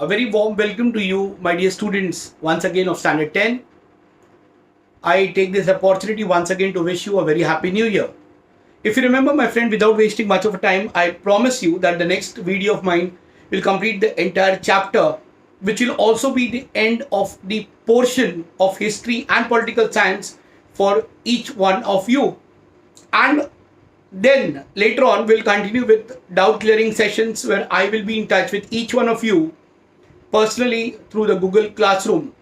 A very warm welcome to you, my dear students, once again of Standard 10. I take this opportunity once again to wish you a very happy new year. If you remember, my friend, without wasting much of time, I promise you that the next video of mine will complete the entire chapter, which will also be the end of the portion of history and political science for each one of you. And then later on, we'll continue with doubt clearing sessions where I will be in touch with each one of you personally through the Google Classroom.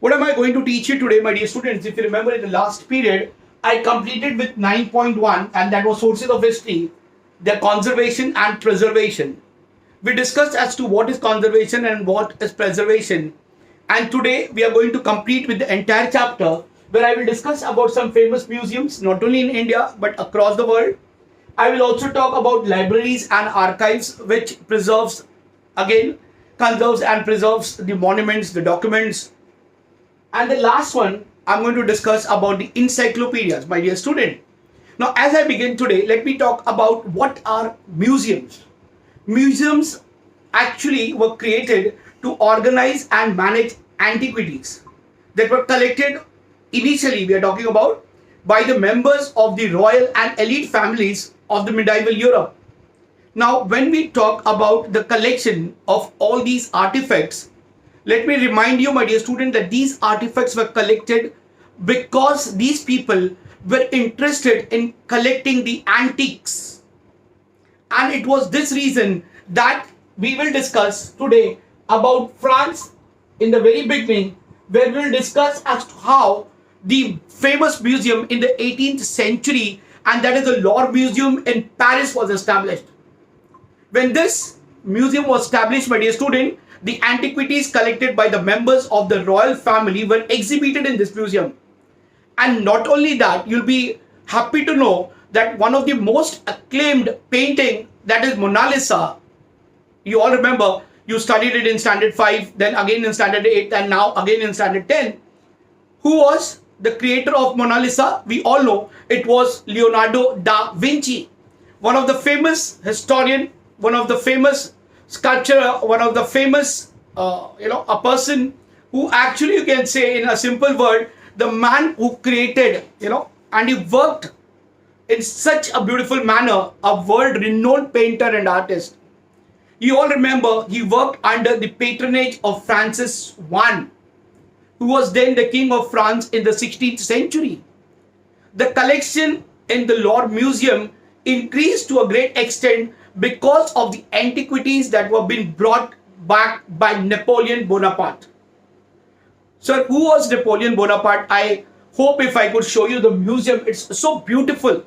What am I going to teach you today, my dear students? If you remember, in the last period, I completed with 9.1, and that was sources of history, their conservation and preservation. We discussed as to what is conservation and what is preservation. And today we are going to complete with the entire chapter where I will discuss about some famous museums, not only in India, but across the world. I will also talk about libraries and archives, which conserves and preserves the monuments, the documents. And the last one, I'm going to discuss about the encyclopedias, my dear student. Now, as I begin today, let me talk about what are museums. Museums actually were created to organize and manage antiquities that were collected initially, we are talking about, by the members of the royal and elite families of the medieval Europe. Now, when we talk about the collection of all these artifacts, let me remind you, my dear student, that these artifacts were collected because these people were interested in collecting the antiques. And it was this reason that we will discuss today about France in the very beginning, where we will discuss as to how the famous museum in the 18th century, and that is the Louvre Museum in Paris, was established. When this museum was established, my dear student, the antiquities collected by the members of the royal family were exhibited in this museum. And not only that, you'll be happy to know that one of the most acclaimed painting, that is Mona Lisa. You all remember, you studied it in Standard 5, then again in Standard 8, and now again in Standard 10. Who was the creator of Mona Lisa? We all know it was Leonardo da Vinci, one of the famous historian, one of the famous sculptor, one of the famous, a person who actually, you can say in a simple word, the man who created, and he worked in such a beautiful manner, a world-renowned painter and artist. You all remember, he worked under the patronage of Francis I, who was then the king of France in the 16th century. The collection in the Louvre Museum increased to a great extent because of the antiquities that were being brought back by Napoleon Bonaparte. Sir, who was Napoleon Bonaparte? I hope if I could show you the museum. It's so beautiful.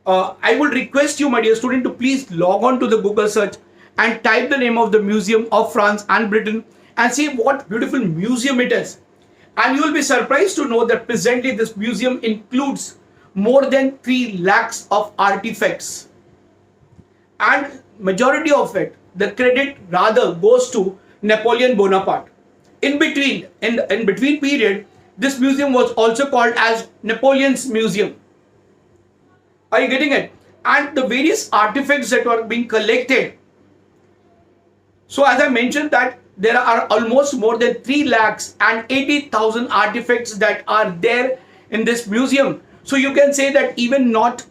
I would request you, my dear student, to please log on to the Google search and type the name of the museum of France and Britain and see what beautiful museum it is. And you will be surprised to know that presently this museum includes more than 3 lakhs of artifacts. And majority of it, the credit rather goes to Napoleon Bonaparte. In between period, this museum was also called as Napoleon's Museum. Are you getting it? And the various artifacts that were being collected. So as I mentioned that there are almost more than 3 lakhs and 80,000 artifacts that are there in this museum. So you can say that even not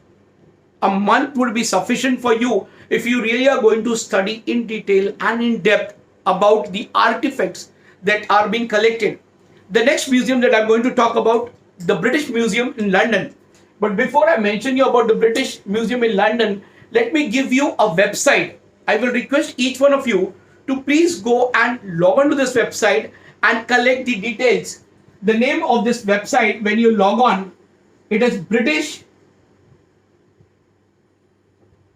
a month would be sufficient for you if you really are going to study in detail and in depth about the artifacts that are being collected. The next museum that I'm going to talk about, the British Museum in London. But before I mention you about the British Museum in London, let me give you a website. I will request each one of you to please go and log on to this website and collect the details. The name of this website, when you log on, it is British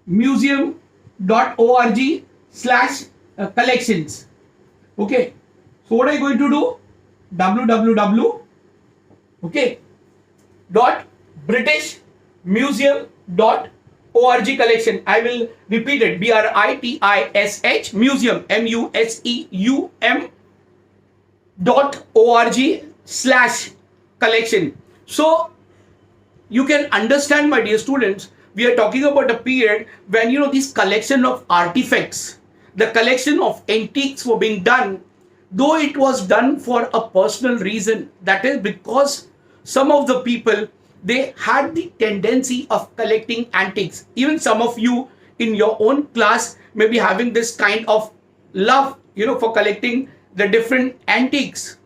museum.org/collections. Okay, so what are you going to do? www. Okay, .britishmuseum.org collection. I will repeat it. BRITISH museum museum.org/collection. So you can understand, my dear students, we are talking about a period when, these collection of artifacts, the collection of antiques were being done, though it was done for a personal reason. That is because some of the people, they had the tendency of collecting antiques. Even some of you in your own class may be having this kind of love, for collecting the different antiques.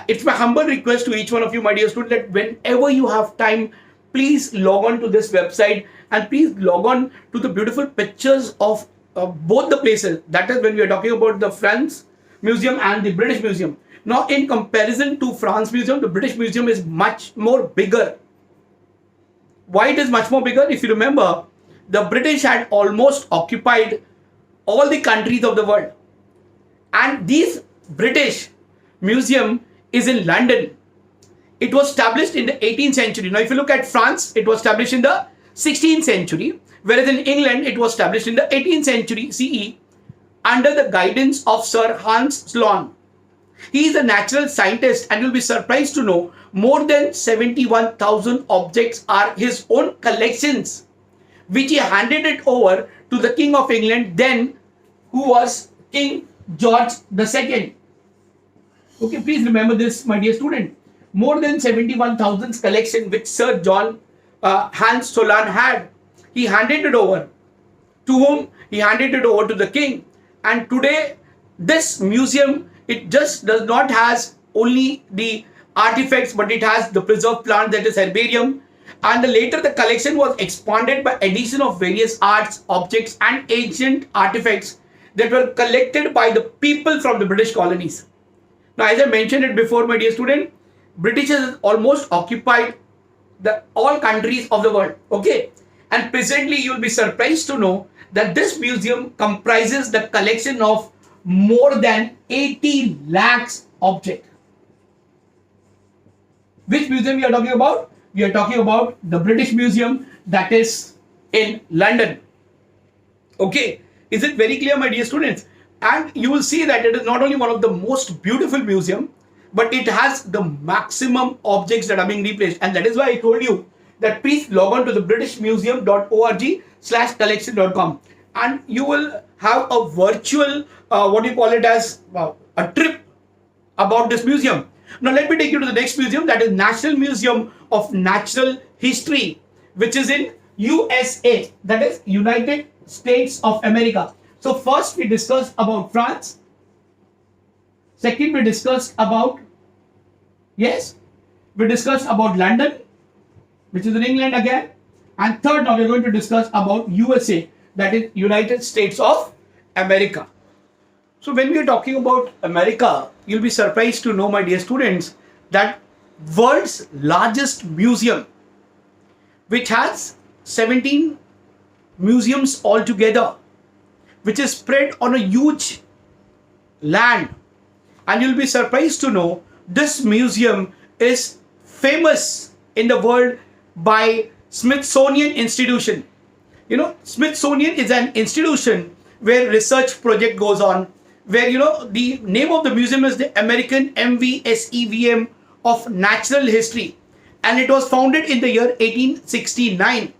It's my humble request to each one of you, my dear student, that whenever you have time, please log on to this website and please log on to the beautiful pictures of both the places. That is when we are talking about the France Museum and the British Museum. Now, in comparison to France Museum, the British Museum is much more bigger. Why it is much more bigger? If you remember, the British had almost occupied all the countries of the world. And this British Museum is in London. It was established in the 18th century. Now, if you look at France, it was established in the 16th century, whereas in England, it was established in the 18th century CE under the guidance of Sir Hans Sloane. He is a natural scientist, and you'll be surprised to know more than 71,000 objects are his own collections, which he handed it over to the King of England then, who was King George II. Okay, please remember this, my dear student. More than 71,000 collection which Sir Hans Sloane had. He handed it over. To whom? He handed it over to the king. And today, this museum, it just does not has only the artifacts, but it has the preserved plant, that is herbarium. And later the collection was expanded by addition of various arts, objects and ancient artifacts that were collected by the people from the British colonies. Now, as I mentioned it before, my dear student, British has almost occupied all countries of the world. Okay. And presently, you'll be surprised to know that this museum comprises the collection of more than 80 lakhs objects. Which museum we are talking about? We are talking about the British Museum, that is in London. Okay. Is it very clear, my dear students? And you will see that it is not only one of the most beautiful museum, but it has the maximum objects that are being replaced. And that is why I told you that please log on to the britishmuseum.org/collection.com, and you will have a virtual, a trip about this museum. Now, let me take you to the next museum, that is National Museum of Natural History, which is in USA, that is United States of America. So first we discussed about France. Second, we discussed about, we discussed about London, which is in England again. And third, now we're going to discuss about USA, that is United States of America. So when we are talking about America, you'll be surprised to know, my dear students, that world's largest museum, which has 17 museums altogether, which is spread on a huge land. And you'll be surprised to know this museum is famous in the world by Smithsonian Institution. Smithsonian is an institution where research project goes on, where, the name of the museum is the American MVSEVM of Natural History. And it was founded in the year 1869.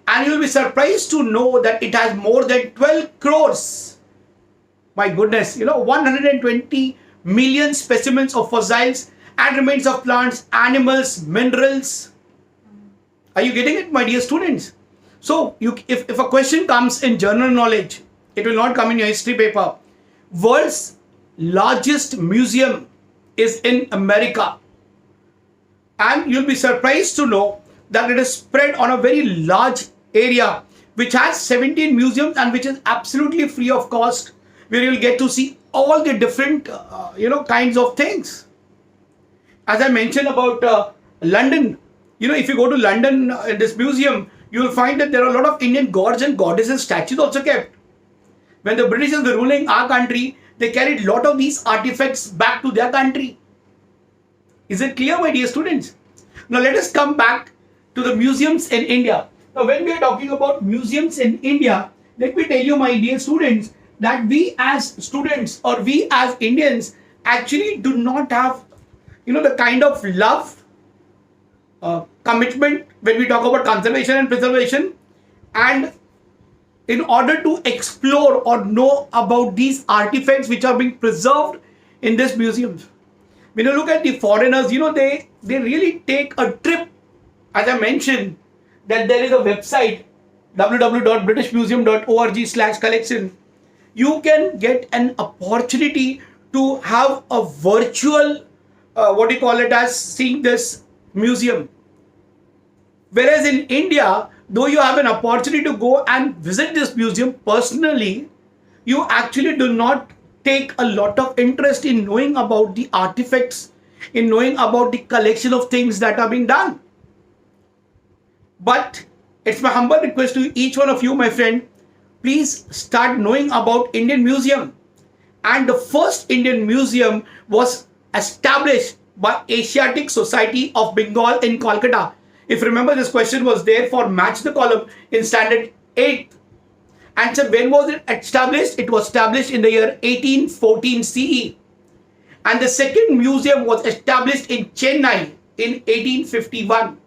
And you will be surprised to know that it has more than 12 crores. My goodness, 120 million specimens of fossils and remains of plants, animals, minerals. Are you getting it, my dear students? So, if a question comes in general knowledge, it will not come in your history paper. World's largest museum is in America. And you'll be surprised to know that it is spread on a very large area, which has 17 museums and which is absolutely free of cost, where you'll get to see all the different, kinds of things. As I mentioned about London, if you go to London in this museum, you will find that there are a lot of Indian gods and goddesses statues also kept. When the British were ruling our country, they carried a lot of these artifacts back to their country. Is it clear, my dear students? Now let us come back to the museums in India. Now when we are talking about museums in India, let me tell you, my dear students, that we as students or we as Indians actually do not have, the kind of love, commitment when we talk about conservation and preservation. And in order to explore or know about these artifacts which are being preserved in this museums. When you look at the foreigners, they really take a trip. As I mentioned, that there is a website www.britishmuseum.org/collection. You can get an opportunity to have a virtual, seeing this museum. Whereas in India, though you have an opportunity to go and visit this museum personally, you actually do not take a lot of interest in knowing about the artifacts, in knowing about the collection of things that are being done. But it's my humble request to each one of you, my friend, please start knowing about Indian Museum. And the first Indian museum was established by Asiatic Society of Bengal in Kolkata. If you remember, this question was there for Match the Column in Standard 8. And so when was it established? It was established in the year 1814 CE. And the second museum was established in Chennai in 1851.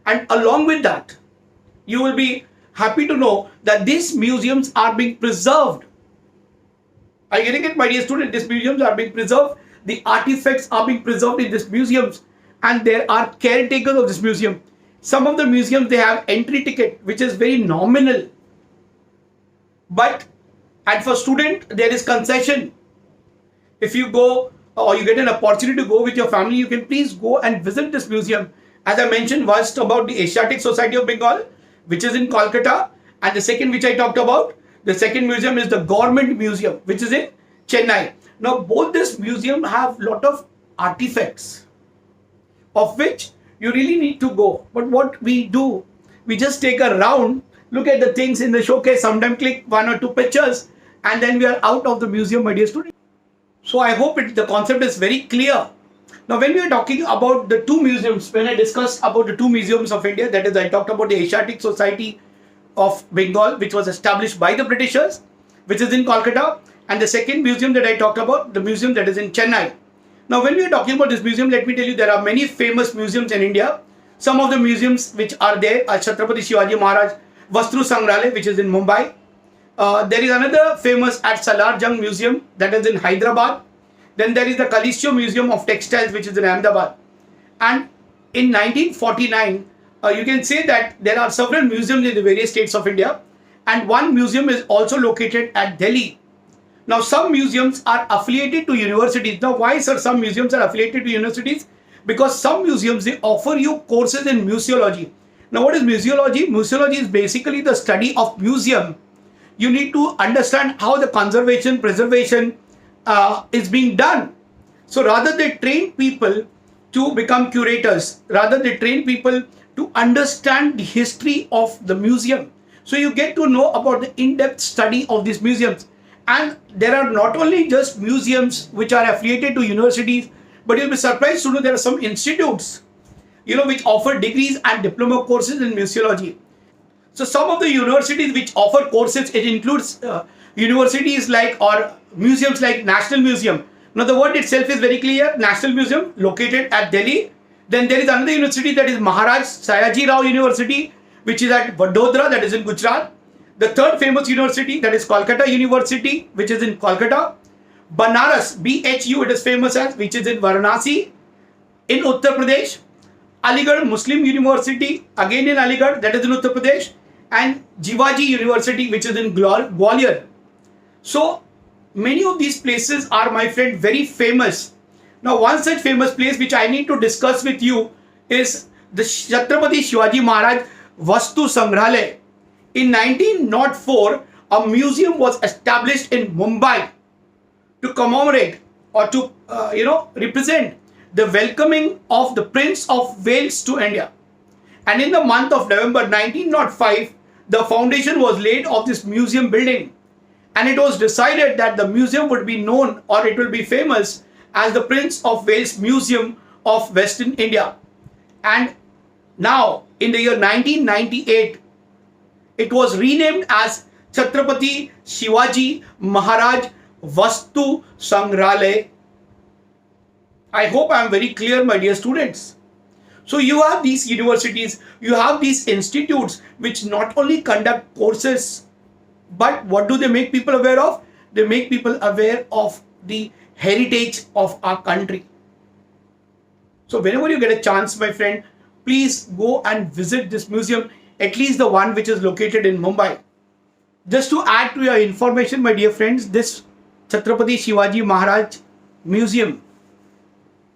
And along with that, you will be happy to know that these museums are being preserved. Are you getting it, my dear student? These museums are being preserved. The artifacts are being preserved in these museums. And there are caretakers of this museum. Some of the museums, they have entry ticket, which is very nominal. And for student, there is concession. If you go or you get an opportunity to go with your family, you can please go and visit this museum. As I mentioned, first about the Asiatic Society of Bengal, which is in Kolkata. And the second, which I talked about, the second museum is the Government Museum, which is in Chennai. Now, both this museum have lot of artifacts of which you really need to go. But what we do, we just take a round, look at the things in the showcase, sometimes click one or two pictures, and then we are out of the museum, my dear student. So I hope the concept is very clear. Now, when we are talking about the two museums, when I discussed about the two museums of India, that is, I talked about the Asiatic Society of Bengal, which was established by the Britishers, which is in Kolkata, and the second museum that I talked about, the museum that is in Chennai. Now, when we are talking about this museum, let me tell you, there are many famous museums in India. Some of the museums which are there are Chhatrapati Shivaji Maharaj Vastru Sangrahalaya, which is in Mumbai. There is another famous at Salar Jung Museum, that is in Hyderabad. Then there is the Kalisio Museum of Textiles, which is in Ahmedabad. And in 1949, you can say that there are several museums in the various states of India. And one museum is also located at Delhi. Now, some museums are affiliated to universities. Now, why, sir, some museums are affiliated to universities? Because some museums, they offer you courses in museology. Now, what is museology? Museology is basically the study of museum. You need to understand how the conservation, preservation is being done. So, rather they train people to become curators. Rather they train people to understand the history of the museum. So, you get to know about the in-depth study of these museums. And there are not only just museums which are affiliated to universities, but you'll be surprised to know there are some institutes, which offer degrees and diploma courses in museology. So some of the universities which offer courses, it includes universities like or museums like National Museum. Now the word itself is very clear, National Museum located at Delhi. Then there is another university, that is Maharaj Sayaji Rao University, which is at Vadodara, that is in Gujarat. The third famous university, that is Kolkata University, which is in Kolkata. Banaras, BHU, it is famous as, which is in Varanasi, in Uttar Pradesh. Aligarh Muslim University, again in Aligarh, that is in Uttar Pradesh. And Jivaji University, which is in Gwalior. So, many of these places are, my friend, very famous. Now, one such famous place which I need to discuss with you is the Chhatrapati Shivaji Maharaj Vastu Sangrahalaya. In 1904, a museum was established in Mumbai to commemorate or to, represent the welcoming of the Prince of Wales to India. And in the month of November 1905, the foundation was laid of this museum building. And it was decided that the museum would be known, or it will be famous, as the Prince of Wales Museum of Western India. And now, in the year 1998, it was renamed as Chhatrapati Shivaji Maharaj Vastu Sangrahalaya. I hope I am very clear, my dear students. So you have these universities, you have these institutes which not only conduct courses But what do they make people aware of? They make people aware of the heritage of our country. So whenever you get a chance, my friend, please go and visit this museum, at least the one which is located in Mumbai. Just to add to your information, my dear friends, this Chhatrapati Shivaji Maharaj Museum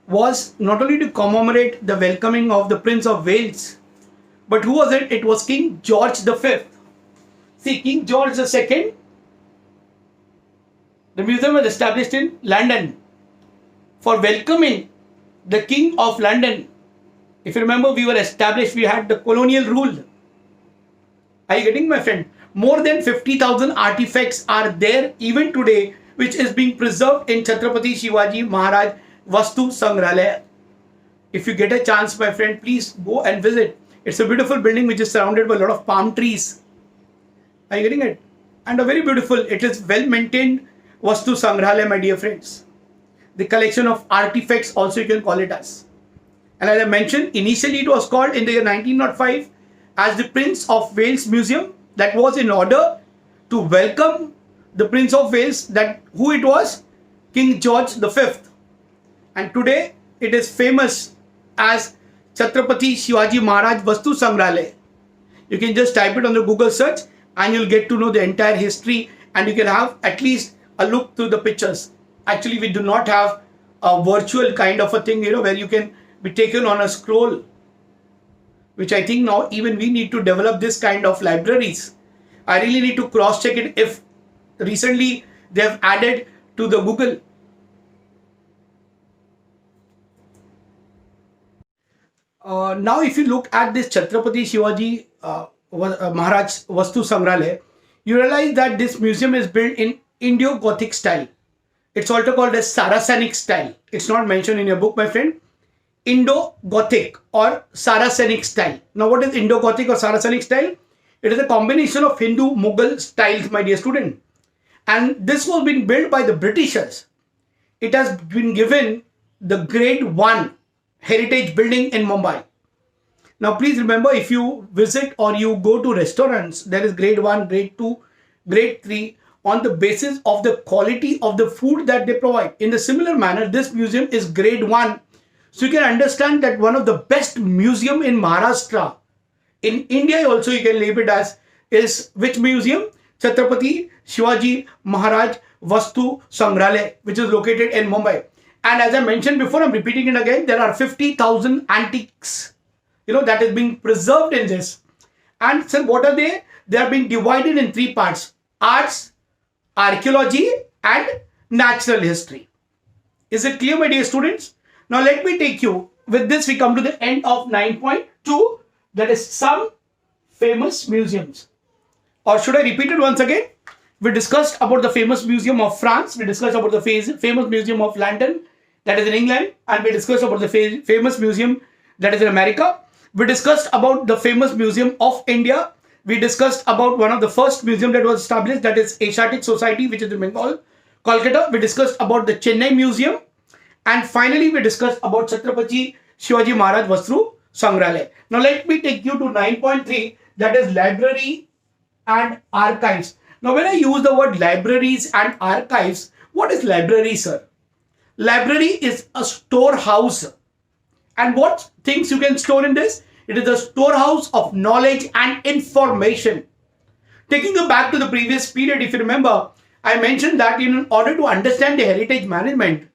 was not only to commemorate the welcoming of the Prince of Wales, but who was it? It was King George V. See, King George II, the museum was established in London for welcoming the King of London. If you remember, we were established, we had the colonial rule. Are you getting, my friend? More than 50,000 artifacts are there even today, which is being preserved in Chhatrapati Shivaji Maharaj Vastu Sangrahalaya. If you get a chance, my friend, please go and visit. It's a beautiful building which is surrounded by a lot of palm trees. Are you getting it? And a very beautiful, it is well maintained Vastu Sangrahalaya, my dear friends. The collection of artifacts also you can call it as. And as I mentioned, initially it was called in the year 1905 as the Prince of Wales Museum. That was in order to welcome the Prince of Wales, that who it was? King George V. And today it is famous as Chhatrapati Shivaji Maharaj Vastu Sangrahalaya. You can just type it on the Google search and you'll get to know the entire history, and you can have at least a look through the pictures. Actually, we do not have a virtual kind of a thing, where you can be taken on a scroll, which I think now even we need to develop this kind of libraries. I really need to cross check it if recently they have added to the Google. Now if you look at this Chhatrapati Shivaji Maharaj Vastu Sangrahalaya, you realize that this museum is built in Indo-Gothic style. It's also called as Saracenic style. It's not mentioned in your book, my friend. Indo-Gothic or Saracenic style. Now what is Indo-Gothic or Saracenic style? It is a combination of Hindu Mughal styles, my dear student. And this was being built by the Britishers. It has been given the grade 1 heritage building in Mumbai. Now please remember, if you visit or you go to restaurants, there is grade 1, grade 2, grade 3 on the basis of the quality of the food that they provide. In the similar manner, this museum is grade 1. So you can understand that one of the best museum in Maharashtra, in India also you can label it as, is which museum? Chhatrapati Shivaji Maharaj Vastu Sangrahalaya, which is located in Mumbai. And as I mentioned before, I'm repeating it again, there are 50,000 antiques, that is being preserved in this. And so what are they? They are being divided in 3 parts: arts, archaeology, and natural history. Is it clear, my dear students? Now let me take you, with this we come to the end of 9.2, that is some famous museums. Or should I repeat it once again? We discussed about the famous museum of France, we discussed about the famous museum of London, that is in England, and we discussed about the famous museum that is in America. We discussed about the famous museum of India. We discussed about one of the first museum that was established, that is Asiatic Society, which is in Bengal, Kolkata. We discussed about the Chennai Museum. And finally, we discussed about Chhatrapati Shivaji Maharaj Vastu Sangrahalaya. Now let me take you to 9.3, that is library and archives. Now when I use the word libraries and archives, what is library, sir? Library is a storehouse. And what things you can store in this? It is a storehouse of knowledge and information. Taking you back to the previous period, if you remember, I mentioned that in order to understand the heritage management,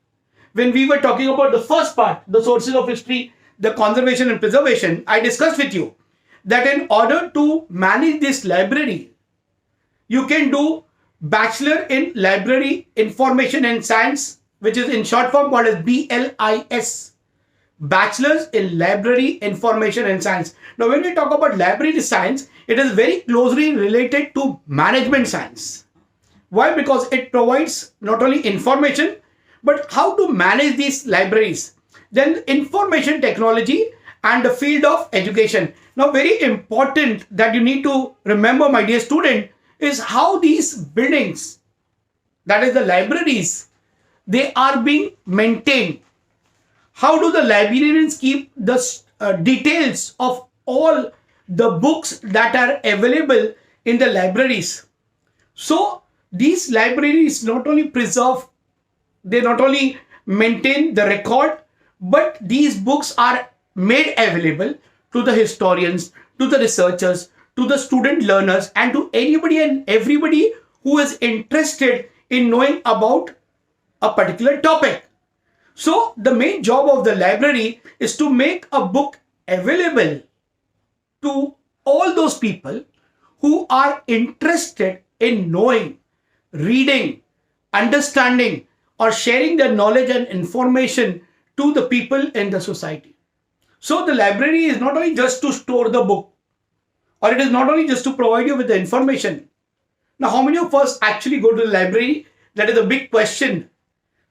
when we were talking about the first part, the sources of history, the conservation and preservation, I discussed with you that in order to manage this library, you can do Bachelor in Library Information and Science, which is in short form called as BLIS. Bachelors in Library Information and Science. Now when we talk about library science, it is very closely related to management science. Why? Because it provides not only information, but how to manage these libraries. Then information technology and the field of education. Now very important that you need to remember, my dear student, is how these buildings, that is the libraries, they are being maintained. How do the librarians keep the details of all the books that are available in the libraries? So these libraries not only preserve, they not only maintain the record, but these books are made available to the historians, to the researchers, to the student learners, and to anybody and everybody who is interested in knowing about a particular topic. So the main job of the library is to make a book available to all those people who are interested in knowing, reading, understanding, or sharing their knowledge and information to the people in the society. So the library is not only just to store the book, or it is not only just to provide you with the information. Now, how many of us actually go to the library? That is a big question.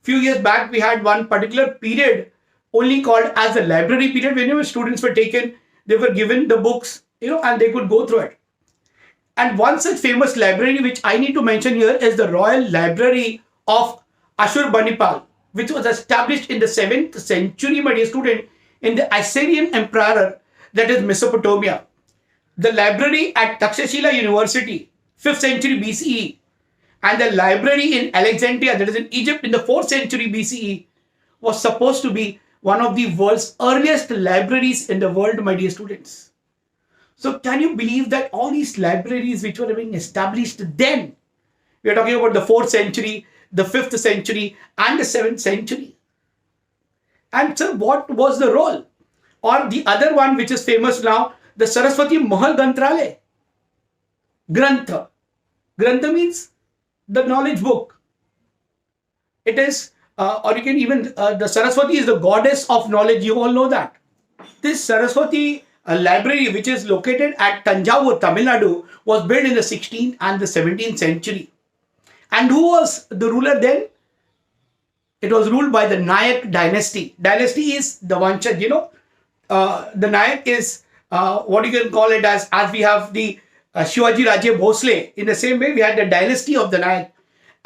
Few years back, we had one particular period only called as the library period. Whenever students were taken, they were given the books, and they could go through it. And one such famous library which I need to mention here is the Royal Library of Ashurbanipal, which was established in the 7th century, my dear student, in the Assyrian Empire, that is Mesopotamia. The library at Takshashila University, 5th century BCE, and the library in Alexandria, that is in Egypt, in the 4th century BCE, was supposed to be one of the world's earliest libraries in the world, my dear students. So can you believe that all these libraries which were being established then, we are talking about the 4th century, the 5th century, and the 7th century. And sir, what was the role? Or the other one which is famous now, the Saraswati Mahal Grantrale. Grantha. Grantha means the knowledge book. It is, or you can even, the Saraswati is the goddess of knowledge. You all know that. This Saraswati library, which is located at Tanjavur, Tamil Nadu, was built in the 16th and the 17th century. And who was the ruler then? It was ruled by the Nayak dynasty. Dynasty is the Vanchad, the Nayak is what you can call it as we have the Shivaji Raje Bhosle. In the same way, we had the dynasty of the Nayak.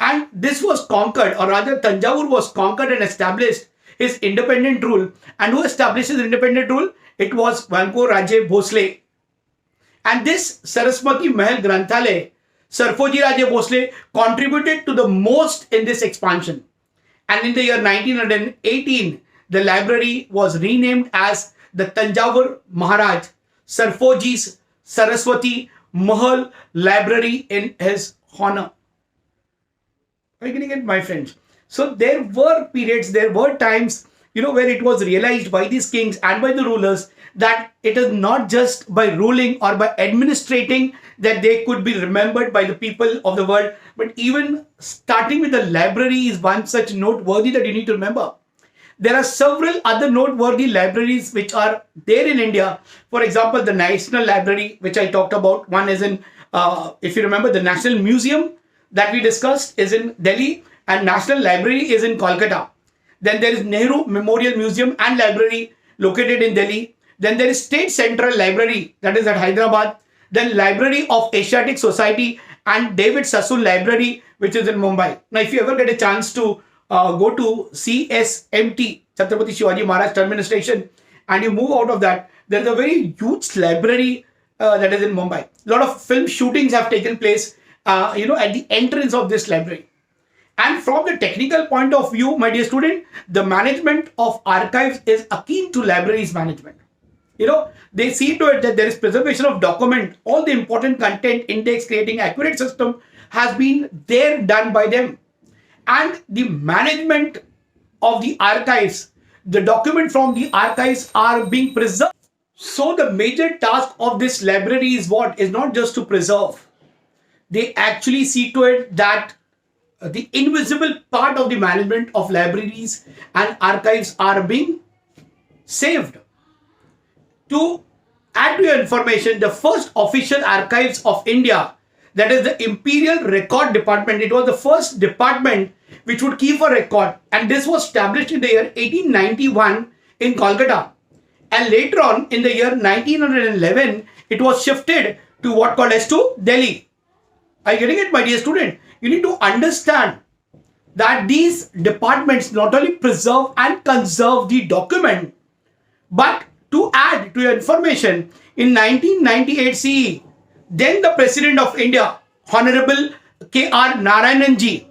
And this was conquered, or rather Tanjavur was conquered and established his independent rule. And who established his independent rule? It was Vanko Raje Bhosle. And this Saraswati Mahal Granthale, Sarfoji Raje Bhosle contributed to the most in this expansion. And in the year 1918, the library was renamed as the Tanjavur Maharaj Sarfoji's Saraswati Mahal Library in his honor. Are you getting it, my friends? So there were periods, there were times, where it was realized by these kings and by the rulers that it is not just by ruling or by administrating that they could be remembered by the people of the world, but even starting with the library is one such noteworthy that you need to remember. There are several other noteworthy libraries which are there in India. For example, the National Library, which I talked about. One is in, if you remember, the National Museum that we discussed is in Delhi, and National Library is in Kolkata. Then there is Nehru Memorial Museum and Library located in Delhi. Then there is State Central Library, that is at Hyderabad. Then Library of Asiatic Society and David Sassoon Library, which is in Mumbai. Now, if you ever get a chance to go to CSMT, Chhatrapati Shivaji Maharaj Terminus Station, and you move out of that, there is a very huge library that is in Mumbai. A lot of film shootings have taken place, at the entrance of this library. And from the technical point of view, my dear student, the management of archives is akin to libraries management. They see to it that there is preservation of document, all the important content, index, creating accurate system has been there done by them. And the management of the archives, the document from the archives are being preserved. So the major task of this library is what? Is not just to preserve. They actually see to it that the invisible part of the management of libraries and archives are being saved. To add to your information, the first official archives of India, that is the Imperial Record Department, it was the first department which would keep a record, and this was established in the year 1891 in Kolkata. And later on in the year 1911, it was shifted to what called as to Delhi. Are you getting it, my dear student? You need to understand that these departments not only preserve and conserve the document, but to add to your information, in 1998 CE, then the President of India, Honorable K.R. Narayananji.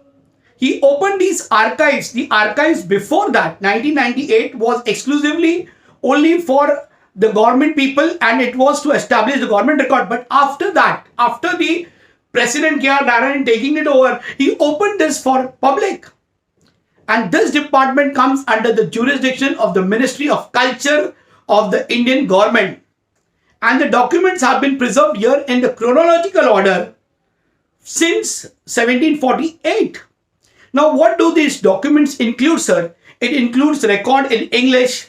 He opened these archives. The archives before that, 1998, was exclusively only for the government people, and it was to establish the government record. But after that, after the President K.R. Narayan taking it over, he opened this for public. And this department comes under the jurisdiction of the Ministry of Culture of the Indian government. And the documents have been preserved here in the chronological order since 1748. Now, what do these documents include, sir? It includes record in English,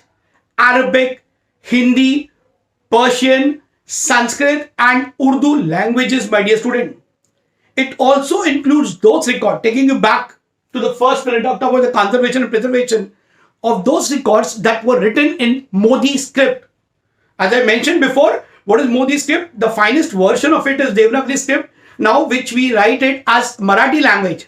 Arabic, Hindi, Persian, Sanskrit and Urdu languages, my dear student. It also includes those records, taking you back to the first minute, talked about the conservation and preservation of those records that were written in Modi script. As I mentioned before, what is Modi script? The finest version of it is Devanagari script, now which we write it as Marathi language.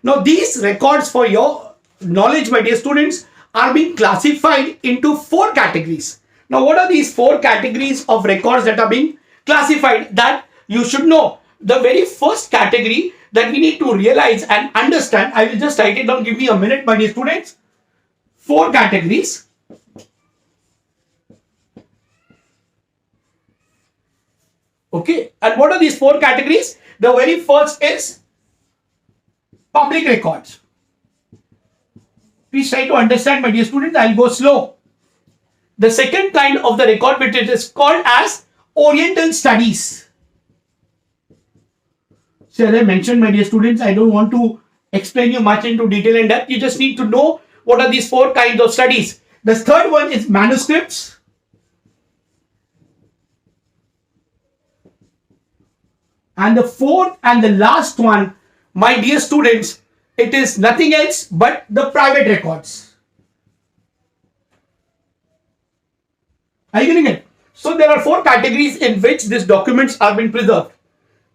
Now these records, for your knowledge, my dear students, are being classified into 4 categories. Now what are these 4 categories of records that are being classified that you should know? The very first category that we need to realize and understand, I will just write it down, give me a minute, my dear students. 4 categories. Okay, and what are these 4 categories? The very first is public records. Please try to understand, my dear students, I'll go slow. The second kind of the record, which it is called as Oriental Studies. So as I mentioned, my dear students, I don't want to explain you much into detail and depth. You just need to know what are these 4 kinds of studies. The third one is manuscripts. And the fourth and the last one, my dear students, it is nothing else but the private records. Are you getting it? So there are 4 categories in which these documents are being preserved.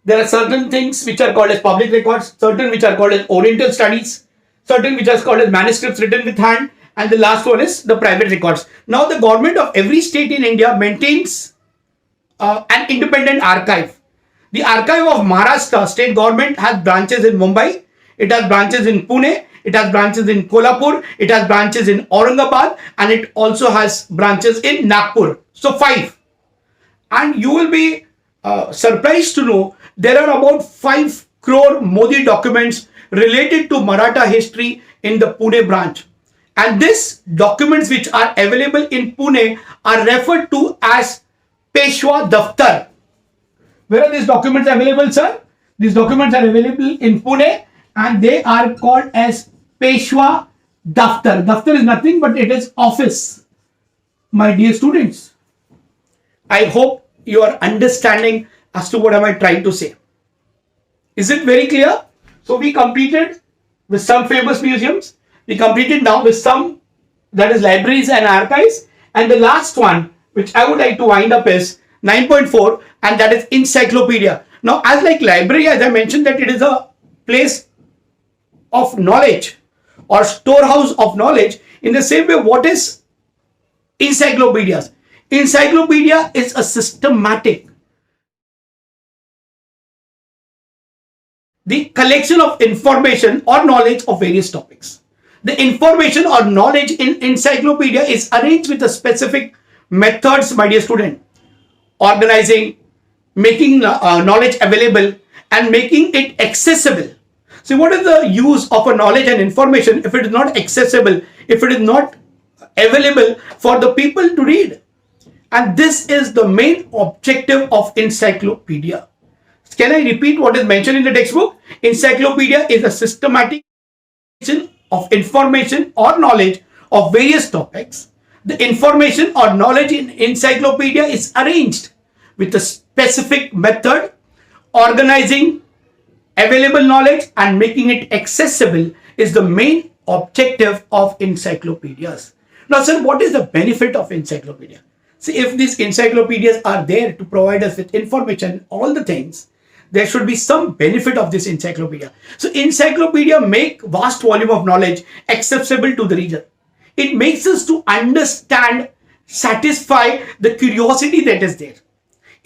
There are certain things which are called as public records, certain which are called as Oriental Studies, certain which are called as manuscripts written with hand, and the last one is the private records. Now the government of every state in India maintains an independent archive. The archive of Maharashtra state government has branches in Mumbai, it has branches in Pune, it has branches in Kolhapur, it has branches in Aurangabad, and it also has branches in Nagpur. So 5. And you will be surprised to know there are about 5 crore Modi documents related to Maratha history in the Pune branch. And these documents which are available in Pune are referred to as Peshwa Daftar. Where are these documents available, sir? These documents are available in Pune and they are called as Peshwa Daftar. Daftar is nothing but it is office. My dear students, I hope you are understanding as to what am I trying to say. Is it very clear? So we completed with some famous museums. We completed now with some, that is libraries and archives. And the last one, which I would like to wind up, is 9.4, and that is encyclopedia. Now, as like library, as I mentioned, that it is a place of knowledge or storehouse of knowledge. In the same way, what is encyclopedias? Encyclopedia is a systematic, the collection of information or knowledge of various topics. The information or knowledge in encyclopedia is arranged with a specific methods, my dear student. Organizing, making knowledge available and making it accessible. See, what is the use of a knowledge and information if it is not accessible, if it is not available for the people to read? And this is the main objective of encyclopedia. Can I repeat what is mentioned in the textbook? Encyclopedia is a systematic of information or knowledge of various topics. The information or knowledge in encyclopedia is arranged with a specific method, organizing available knowledge and making it accessible is the main objective of encyclopedias. Now, sir, what is the benefit of encyclopedia? See, if these encyclopedias are there to provide us with information, all the things, there should be some benefit of this encyclopedia. So, encyclopedia make vast volume of knowledge accessible to the reader. It makes us to understand, satisfy the curiosity that is there.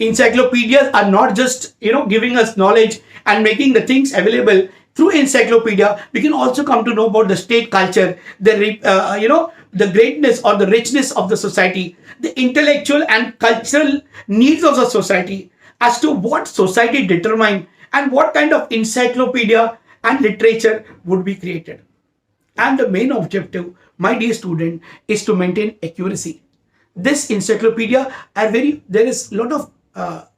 Encyclopedias are not just, giving us knowledge and making the things available. Through encyclopedia, we can also come to know about the state culture, the greatness or the richness of the society, the intellectual and cultural needs of the society, as to what society determine and what kind of encyclopedia and literature would be created. And the main objective, my dear student, is to maintain accuracy. This encyclopedia there is a lot of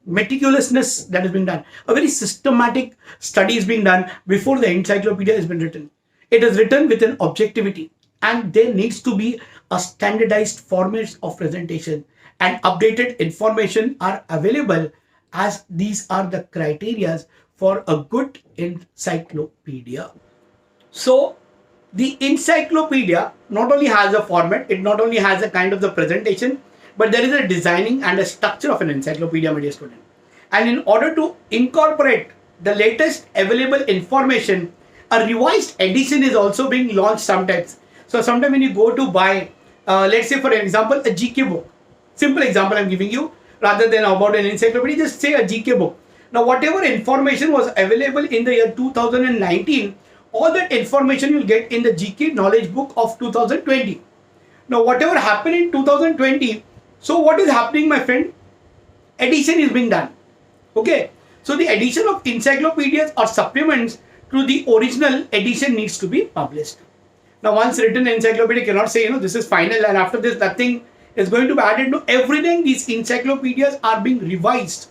meticulousness that has been done. A very systematic study is being done before the encyclopedia has been written. It is written with an objectivity, and there needs to be a standardized format of presentation, and updated information are available, as these are the criterias for a good encyclopedia. So the encyclopedia not only has a format, it not only has a kind of the presentation, but there is a designing and a structure of an encyclopedia, my dear student. And in order to incorporate the latest available information, a revised edition is also being launched sometimes. So sometimes when you go to buy, let's say for example, a GK book. Simple example I'm giving you, rather than about an encyclopedia, just say a GK book. Now whatever information was available in the year 2019, all that information you'll get in the GK knowledge book of 2020. Now whatever happened in 2020, so what is happening, my friend? Addition is being done. Okay. So the addition of encyclopedias or supplements to the original edition needs to be published. Now once written encyclopedia cannot say, this is final, and after this nothing is going to be added to everything. These encyclopedias are being revised.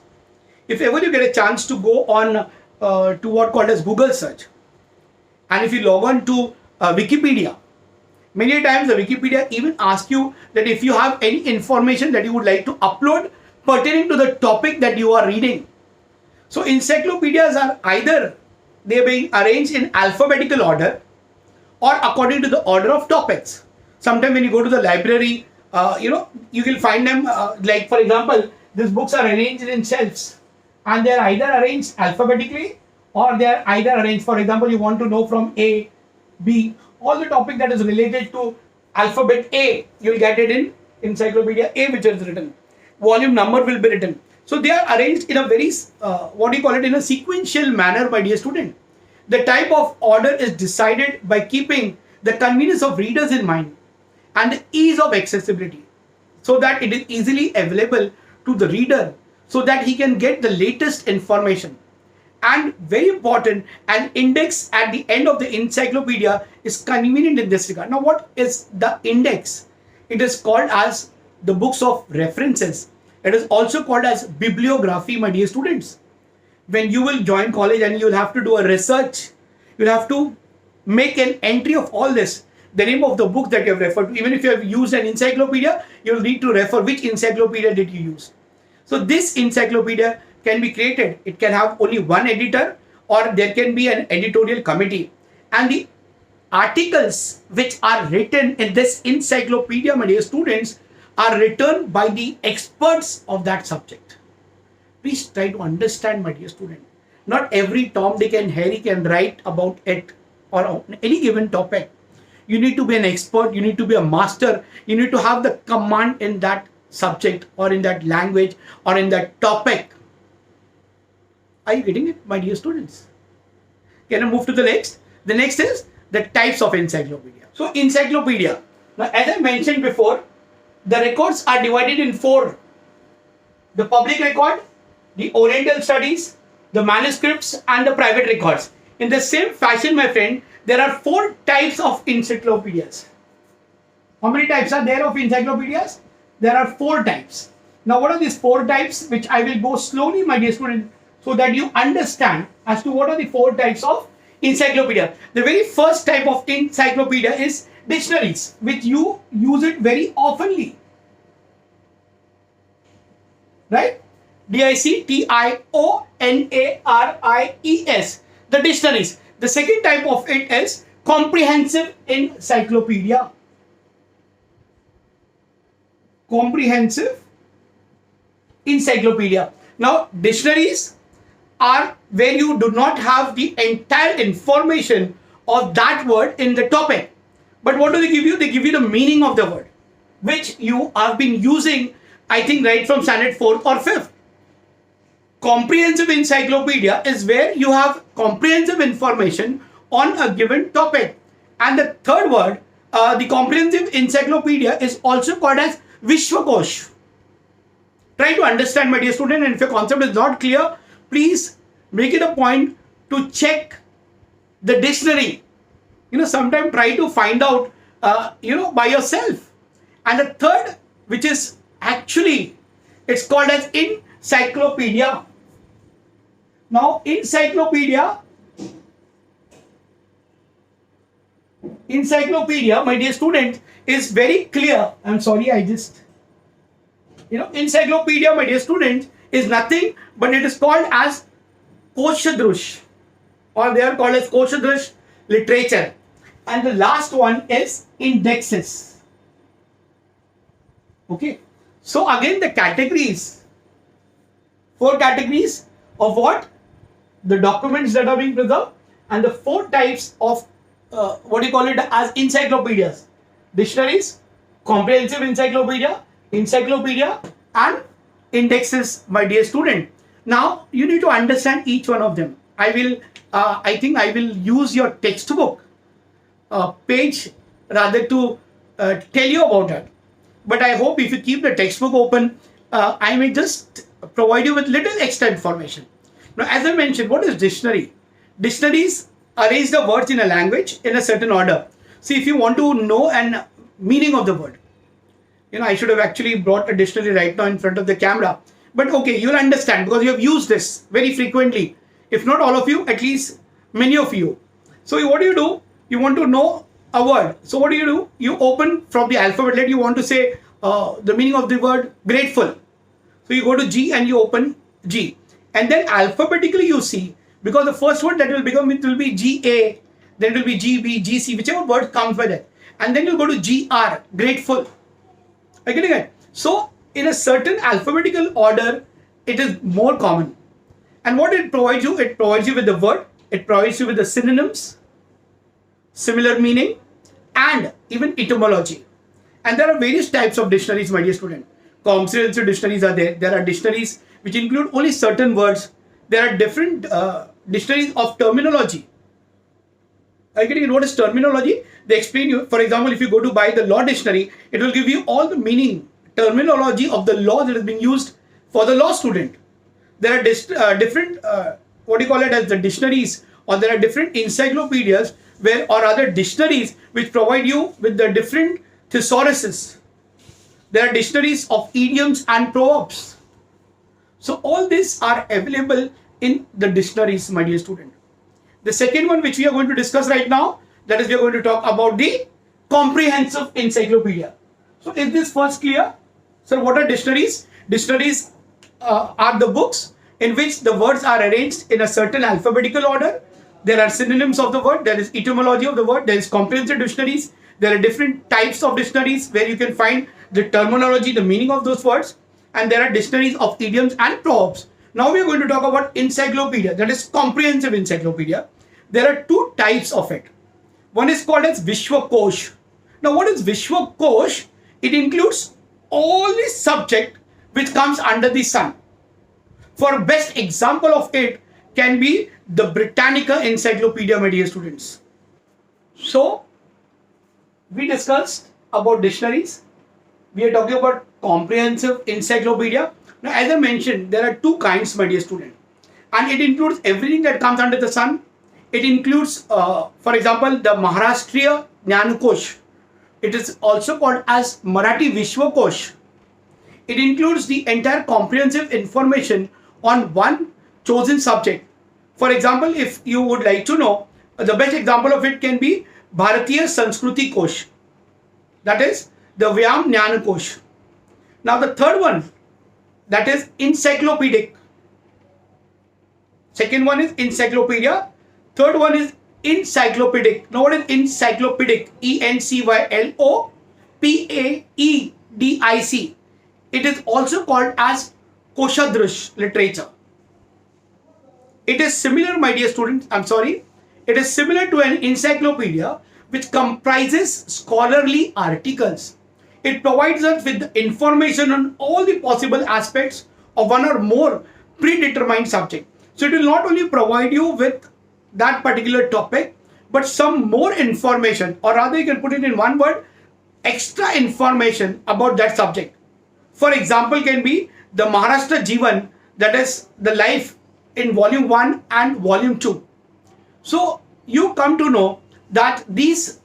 If ever you get a chance to go on to what called as Google search, and if you log on to Wikipedia, many times the Wikipedia even asks you that if you have any information that you would like to upload pertaining to the topic that you are reading. So encyclopedias are either they're being arranged in alphabetical order or according to the order of topics. Sometimes when you go to the library, you will find them like for example, these books are arranged in shelves, and they are either arranged alphabetically or they are either arranged, for example, you want to know from A, B, all the topic that is related to alphabet A, you will get it in Encyclopedia A, which is written. Volume number will be written. So they are arranged in a very, in a sequential manner, my dear student. The type of order is decided by keeping the convenience of readers in mind and the ease of accessibility, so that it is easily available to the reader, so that he can get the latest information. And very important, an index at the end of the encyclopedia is convenient in this regard. Now what is the index? It is called as the books of references. It is also called as bibliography, my dear students. When you will join college and you will have to do a research, you will have to make an entry of all this, the name of the book that you have referred to. Even if you have used an encyclopedia, you will need to refer which encyclopedia did you use. So this encyclopedia can be created. It can have only one editor, or there can be an editorial committee. And the articles which are written in this encyclopedia, my dear students, are written by the experts of that subject. Please try to understand, my dear student. Not every Tom, Dick and Harry can write about it or on any given topic. You need to be an expert, you need to be a master, you need to have the command in that subject or in that language or in that topic. Are you getting it, my dear students? Can I move to the next? The next is the types of encyclopedia. So encyclopedia. Now as I mentioned before, the records are divided in four. The public record, the Oriental Studies, the manuscripts and the private records. In the same fashion, my friend, there are four types of encyclopedias. How many types are there of encyclopedias? There are four types. Now what are these four types, which I will go slowly, my dear student, so that you understand as to what are the four types of encyclopedia. The very first type of encyclopedia is dictionaries, which you use it very oftenly. Right? DICTIONARIES. The dictionaries. The second type of it is comprehensive encyclopedia. Comprehensive encyclopedia. Now, dictionaries are where you do not have the entire information of that word in the topic. But what do they give you? They give you the meaning of the word, which you have been using, I think, right from standard 4th or 5th. Comprehensive encyclopedia is where you have comprehensive information on a given topic. And the third word, the comprehensive encyclopedia is also called as Vishwakosh. Try to understand, my dear student, and if your concept is not clear, please make it a point to check the dictionary. Sometimes try to find out, by yourself. And the third, which is actually, it's called as encyclopedia. Now, encyclopedia, my dear student, is very clear. I'm sorry, encyclopedia, my dear student, is nothing but it is called as Koshadrush, or they are called as Koshadrush literature. And the last one is indexes. Okay. So again, the categories, 4 categories of what? The documents that are being preserved, and the 4 types of what you call it as encyclopedias: dictionaries, comprehensive encyclopedia, and indexes, my dear student. Now you need to understand each one of them. I think I will use your textbook page rather to tell you about it. But I hope if you keep the textbook open, I may just provide you with little extra information. Now, as I mentioned, what is dictionary? Dictionaries arrange the words in a language in a certain order. See, if you want to know an meaning of the word, I should have actually brought a dictionary right now in front of the camera. But okay, you'll understand because you have used this very frequently. If not all of you, at least many of you. So what do? You want to know a word. So what do? You open from the alphabet. Let you want to say the meaning of the word grateful. So you go to G and you open G. And then alphabetically you see, because the first word that will become, it will be GA, then it will be GB, GC, whichever word comes by that. And then you go to GR, grateful. Are you getting it? So in a certain alphabetical order, it is more common. And what it provides you with the word, it provides you with the synonyms, similar meaning, and even etymology. And there are various types of dictionaries, my dear student. Comprehensive dictionaries are there. There are dictionaries which include only certain words. There are different dictionaries of terminology. Are you getting it? What is terminology? They explain you. For example, if you go to buy the law dictionary, it will give you all the meaning, terminology of the law that is being used for the law student. There are different, as the dictionaries, or there are different encyclopedias or other dictionaries which provide you with the different thesauruses. There are dictionaries of idioms and proverbs. So all these are available in the dictionaries, my dear student. The second one which we are going to discuss right now, that is we are going to talk about the comprehensive encyclopedia. So is this first clear? So what are dictionaries? Dictionaries are the books in which the words are arranged in a certain alphabetical order. There are synonyms of the word, there is etymology of the word, there is comprehensive dictionaries, there are different types of dictionaries where you can find the terminology, the meaning of those words, and there are dictionaries of idioms and proverbs. Now we are going to talk about encyclopedia, that is comprehensive encyclopedia. There are 2 types of it. One is called as Vishwakosh. Now what is Vishwakosh? It includes all the subject which comes under the sun. For best example of it can be the Britannica Encyclopedia, my dear students. So we discussed about dictionaries. We are talking about comprehensive encyclopedia. Now, as I mentioned, there are 2 kinds, my dear student, and it includes everything that comes under the sun. It includes, for example, the Maharashtra Jnanakosh. It is also called as Marathi Vishwakosh. It includes the entire comprehensive information on one chosen subject. For example, if you would like to know, the best example of it can be Bharatiya Sanskruti Kosh. That is the Vyam Jnana Kosh. Now the third one, that is encyclopedic. Second one is encyclopedia. Third one is encyclopedic. Now what is encyclopedic? Encyclopedic. It is also called as Koshadrush literature. It is similar, my dear students, it is similar to an encyclopedia which comprises scholarly articles. It provides us with information on all the possible aspects of one or more predetermined subject. So it will not only provide you with that particular topic, but some more information, or rather you can put it in one word, extra information about that subject. For example, can be the Maharashtra Jivan, that is the life in volume 1 and volume 2. So you come to know that these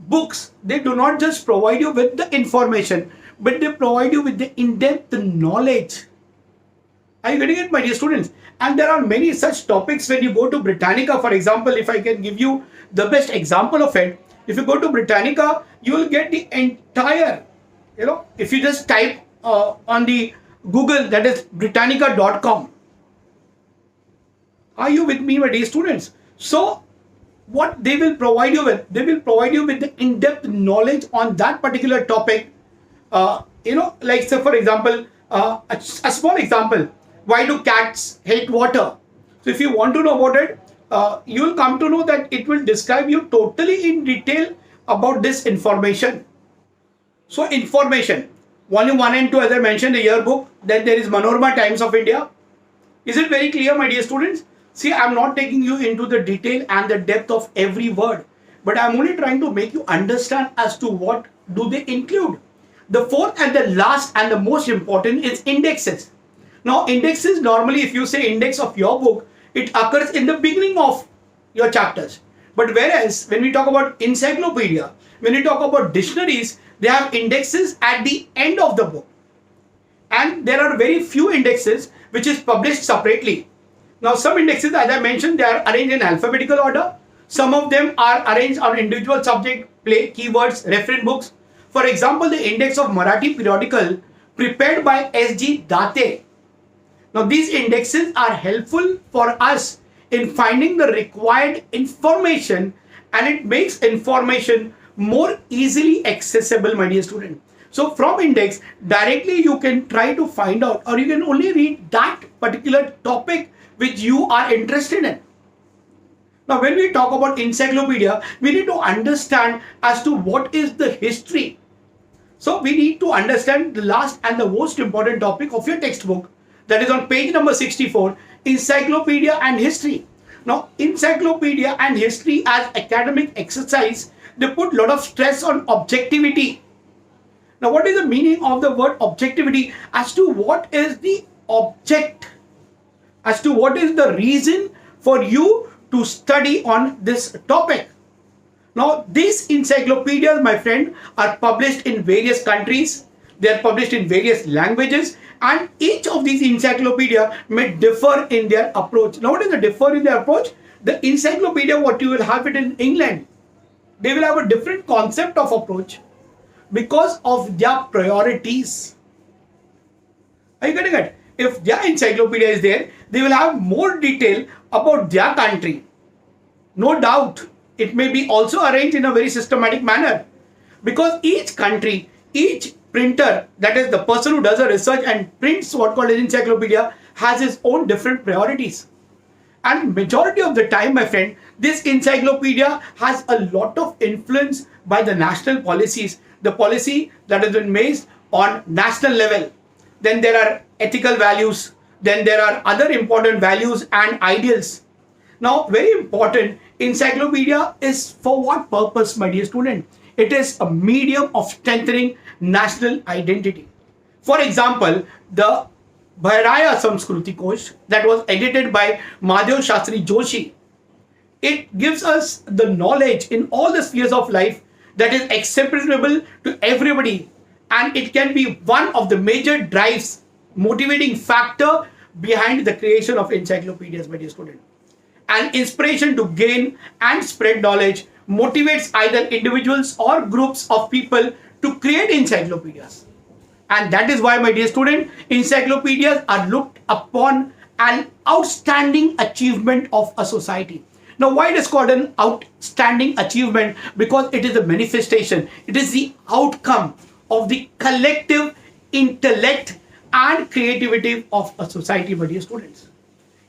books, they do not just provide you with the information, but they provide you with the in-depth knowledge. Are you getting it, my dear students? And there are many such topics when you go to Britannica. For example, if I can give you the best example of it, if you go to Britannica, you will get the entire, if you just type on the Google, that is Britannica.com. Are you with me, my dear students? So what they will provide you with, they will provide you with the in-depth knowledge on that particular topic. Like say for example, a small example, why do cats hate water? So if you want to know about it, you will come to know that it will describe you totally in detail about this information. So information, volume 1 and 2, as I mentioned, the yearbook. Then there is Manorama Times of India. Is it very clear, my dear students? See, I am not taking you into the detail and the depth of every word, but I am only trying to make you understand as to what do they include. The fourth and the last and the most important is indexes. Now, indexes, normally if you say index of your book, it occurs in the beginning of your chapters. But whereas when we talk about encyclopedia, when we talk about dictionaries, they have indexes at the end of the book. And there are very few indexes which is published separately. Now, some indexes, as I mentioned, they are arranged in alphabetical order. Some of them are arranged on individual subject, keywords, reference books. For example, the index of Marathi periodical prepared by S.G. Date. Now, these indexes are helpful for us in finding the required information, and it makes information more easily accessible, my dear student. So from index, directly you can try to find out, or you can only read that particular topic which you are interested in. Now, when we talk about encyclopedia, we need to understand as to what is the history. So we need to understand the last and the most important topic of your textbook, that is on page number 64, Encyclopedia and History. Now, Encyclopedia and History as academic exercise, they put a lot of stress on objectivity. Now, what is the meaning of the word objectivity? As to what is the object, as to what is the reason for you to study on this topic. Now, these encyclopedias, my friend, are published in various countries. They are published in various languages, and each of these encyclopedia may differ in their approach. Now, what is the differ in their approach? The encyclopedia, what you will have it in England, they will have a different concept of approach because of their priorities. Are you getting it? If their encyclopedia is there, they will have more detail about their country. No doubt, it may be also arranged in a very systematic manner, because each country, each printer, that is the person who does a research and prints what called an encyclopedia, has his own different priorities. And majority of the time, my friend, this encyclopedia has a lot of influence by the national policies, the policy that has been made on national level. Then there are ethical values, then there are other important values and ideals. Now, very important, encyclopedia is for what purpose, my dear student? It is a medium of strengthening national identity. For example, the Bhairaya Samskruti Kosh that was edited by Madhav Shastri Joshi, it gives us the knowledge in all the spheres of life that is acceptable to everybody, and it can be one of the major drives, motivating factor behind the creation of encyclopedias, my dear student. An inspiration to gain and spread knowledge motivates either individuals or groups of people to create encyclopedias. And that is why, my dear student, encyclopedias are looked upon an outstanding achievement of a society. Now, why it is called an outstanding achievement? Because it is a manifestation. It is the outcome of the collective intellect and creativity of a society, my dear students.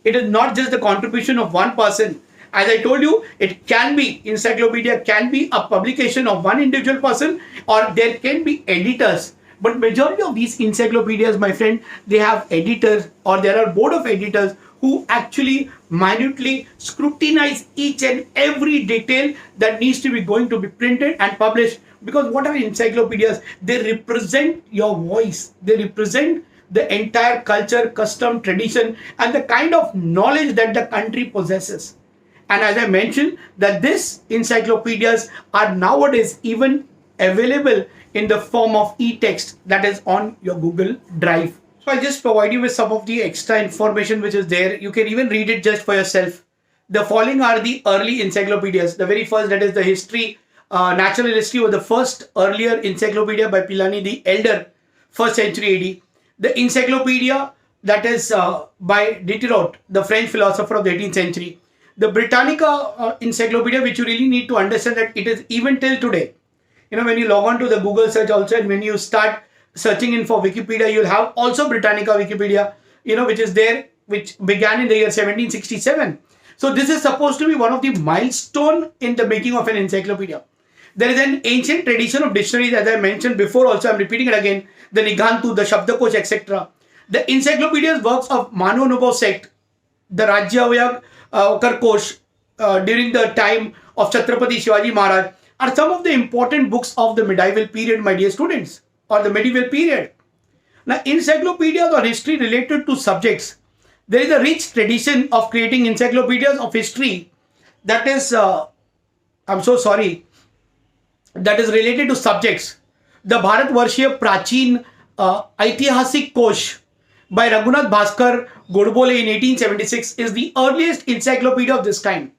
It is not just the contribution of one person. As I told you, it can be, encyclopedia can be a publication of one individual person, or there can be editors. But majority of these encyclopedias, my friend, they have editors, or there are board of editors who actually minutely scrutinize each and every detail that needs to be going to be printed and published. Because what are encyclopedias? They represent your voice. They represent the entire culture, custom, tradition, and the kind of knowledge that the country possesses. And as I mentioned, that these encyclopedias are nowadays even available in the form of e-text that is on your Google Drive. So I'll just provide you with some of the extra information which is there. You can even read it just for yourself. The following are the early encyclopedias. The very first, that is the history, natural history, was the first earlier encyclopedia by Pliny the Elder, 1st century AD. The encyclopedia, that is by Diderot, the French philosopher of the 18th century. The Britannica Encyclopedia, which you really need to understand that it is even till today. You know, when you log on to the Google search also, and when you start searching in for Wikipedia, you'll have also Britannica Wikipedia, you know, which is there, which began in the year 1767. So this is supposed to be one of the milestone in the making of an encyclopedia. There is an ancient tradition of dictionaries, as I mentioned before also, I'm repeating it again, the Nighantu, the Shabdakosh, etc. The encyclopedias works of Manu Anubhav sect, the Rajya Karkosh during the time of Chhatrapati Shivaji Maharaj, are some of the important books of the medieval period, my dear students, or the medieval period. Now, encyclopedias or history related to subjects. There is a rich tradition of creating encyclopedias of history that is, I'm so sorry, that is related to subjects. The Bharatvarshiya Prachin Aitihasik Kosh by Raghunath Bhaskar Godbole in 1876 is the earliest encyclopedia of this kind.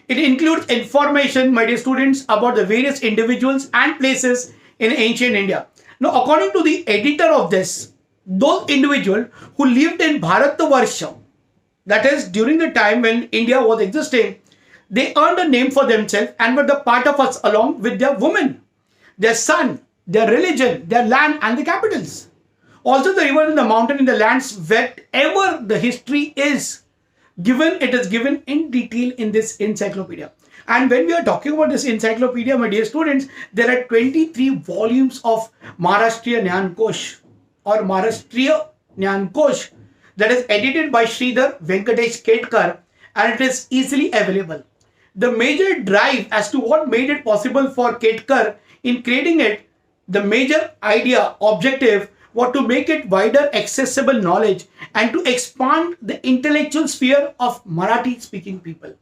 It includes information, my dear students, about the various individuals and places in ancient India. Now, according to the editor of this, those individuals who lived in Bharatvarsha, that is during the time when India was existing, they earned a name for themselves and were the part of us along with their women, their son, their religion, their land and the capitals. Also the river and the mountain in the lands wherever the history is given, it is given in detail in this encyclopedia. And when we are talking about this encyclopedia, my dear students, there are 23 volumes of Maharashtriya Jnana Kosh or Maharashtriya Jnana Kosh that is edited by Sridhar Venkatesh Ketkar, and it is easily available. The major drive as to what made it possible for Ketkar in creating it, the major idea, objective, was to make it wider accessible knowledge and to expand the intellectual sphere of Marathi speaking people.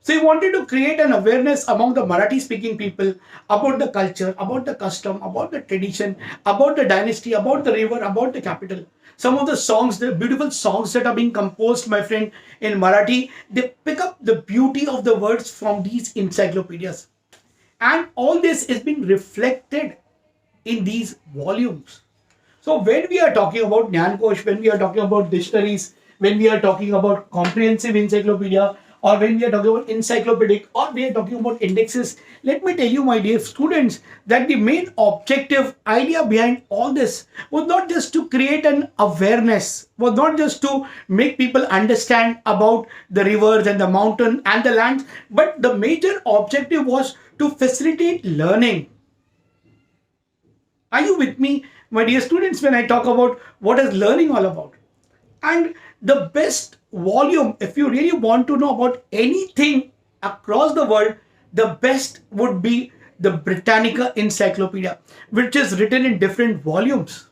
So he wanted to create an awareness among the Marathi speaking people about the culture, about the custom, about the tradition, about the dynasty, about the river, about the capital. Some of the songs, the beautiful songs that are being composed, my friend, in Marathi, they pick up the beauty of the words from these encyclopedias. And all this is being reflected in these volumes. So when we are talking about Jnana Kosh, when we are talking about dictionaries, when we are talking about comprehensive encyclopedia, or when we are talking about encyclopedic, or we are talking about indexes, let me tell you, my dear students, that the main objective idea behind all this was not just to create an awareness, was not just to make people understand about the rivers and the mountain and the lands, but the major objective was to facilitate learning. Are you with me, my dear students, when I talk about what is learning all about? And the best volume, if you really want to know about anything across the world, the best would be the Britannica Encyclopedia, which is written in different volumes.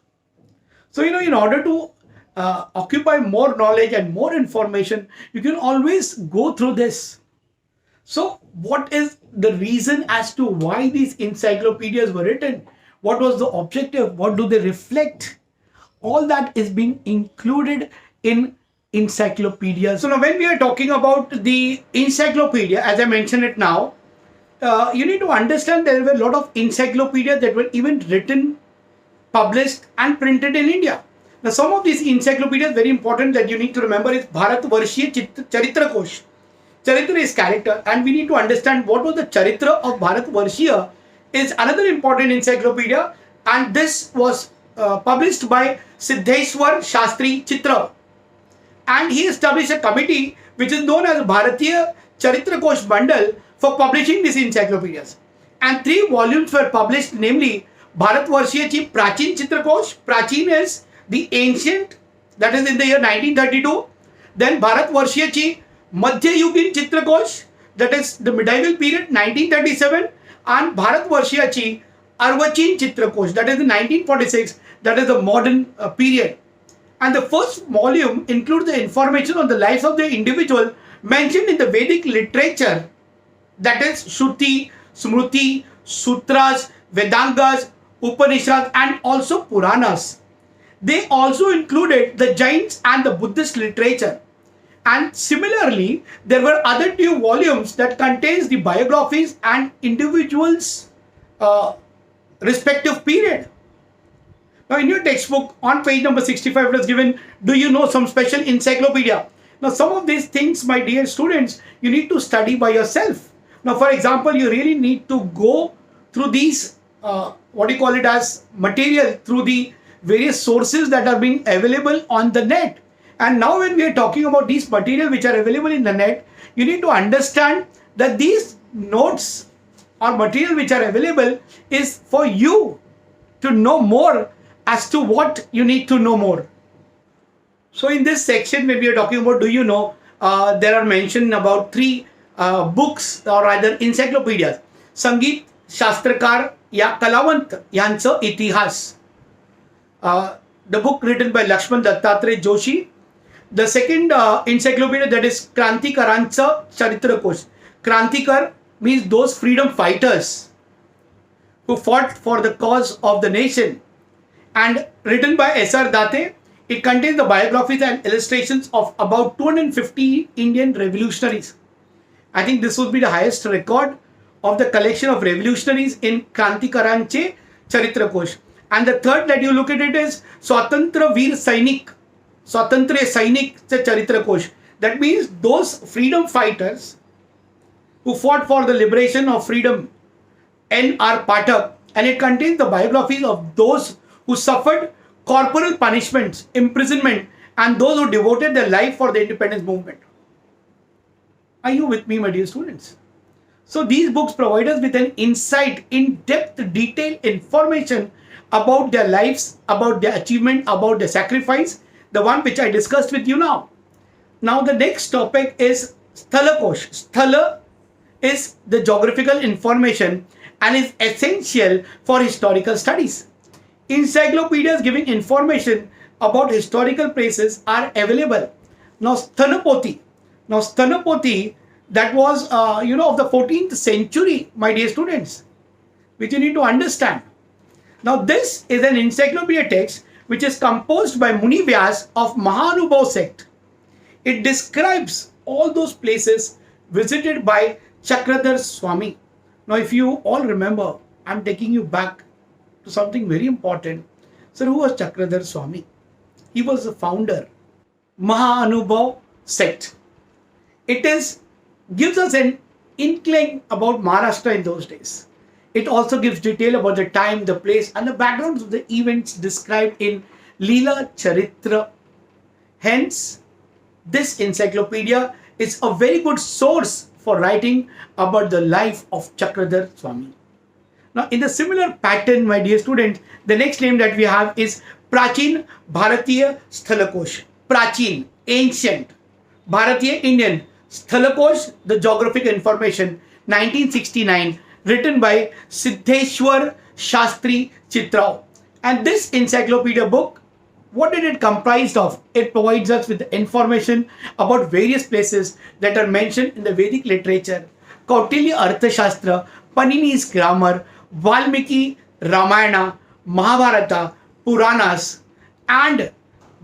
So, you know, in order to occupy more knowledge and more information, you can always go through this. So, what is the reason as to why these encyclopedias were written? What was the objective? What do they reflect? All that is being included in encyclopedias. So now when we are talking about the encyclopedia, as I mentioned it now, you need to understand there were a lot of encyclopedias that were even written, published and printed in India. Now some of these encyclopedias, very important that you need to remember, is Bharatvarshiya Charitra Kosh. Charitra is character, and we need to understand what was the Charitra of Bharatvarshiya is another important encyclopedia, and this was published by Siddheshwar Shastri Chitra, and he established a committee which is known as Bharatiya Charitra Kosh Bundle for publishing these encyclopedias. And 3 volumes were published, namely भारतवर्षीयाची प्राचीन चित्रकोश. Prachin is the ancient, that is in the year 1932. Then भारतवर्षीयाची मध्ययुगीन चित्रकोश, that is the medieval period 1937. And भारतवर्षीयाची अर्वाचीन चित्रकोश, that is the 1946, that is the modern period. And the first volume includes the information on the lives of the individual mentioned in the Vedic literature, that is Shruti, Smruti, Sutras, Vedangas, Upanishads, and also Puranas. They also included the Jains and the Buddhist literature. And similarly, there were other two volumes that contains the biographies and individuals' respective period. Now, in your textbook, on page number 65, it is given, do you know some special encyclopedia? Now, some of these things, my dear students, you need to study by yourself. Now, for example, you really need to go through these, as material, through the various sources that are being available on the net. And now when we are talking about these material which are available in the net, you need to understand that these notes or material which are available is for you to know more as to what you need to know more. So in this section, when we are talking about, do you know, there are mentioned about three books or rather encyclopedias. संगीत शास्त्रकार या कलावंत यांचं इतिहास. The book written by Lakshman Dattatreya Joshi. The second encyclopedia, that is Krantikarancha Charitrakosh. Krantikar means those freedom fighters who fought for the cause of the nation. And written by S.R. Date, it contains the biographies and illustrations of about 250 Indian revolutionaries. I think this would be the highest record of the collection of revolutionaries in Krantikaranche Charitrakosh. And the third that you look at it is Swatantra Veer Sainik. Swatantra Sainik Charitrakosh. That means those freedom fighters who fought for the liberation of freedom. N.R. Pathak. And it contains the biographies of those who suffered corporal punishments, imprisonment, and those who devoted their life for the independence movement. Are you with me, my dear students? So these books provide us with an insight, in-depth, detailed information about their lives, about their achievement, about their sacrifice, the one which I discussed with you now. Now the next topic is Sthalakosh. Sthala is the geographical information and is essential for historical studies. Encyclopedias giving information about historical places are available. Now Sthanapoti. That was, of the 14th century, my dear students, which you need to understand. Now this is an encyclopedia text which is composed by Muni Vyas of Mahanubhav sect. It describes all those places visited by Chakradhar Swami. Now if you all remember, I'm taking you back to something very important. Sir, who was Chakradhar Swami? He was the founder, Mahanubhav sect. It gives us an inkling about Maharashtra in those days. It also gives detail about the time, the place, and the backgrounds of the events described in Leela Charitra. Hence, this encyclopedia is a very good source for writing about the life of Chakradhar Swami. Now, in the similar pattern, my dear students, the next name that we have is Prachin Bharatiya Sthalakosh. Prachin, ancient. Bharatiya, Indian. Sthalakosh, the geographic information, 1969, written by Siddheshwar Shastri Chitrao. And this encyclopedia book, what did it comprise of? It provides us with information about various places that are mentioned in the Vedic literature, Kautilya Arthashastra, Panini's grammar, Valmiki Ramayana, Mahabharata, Puranas, and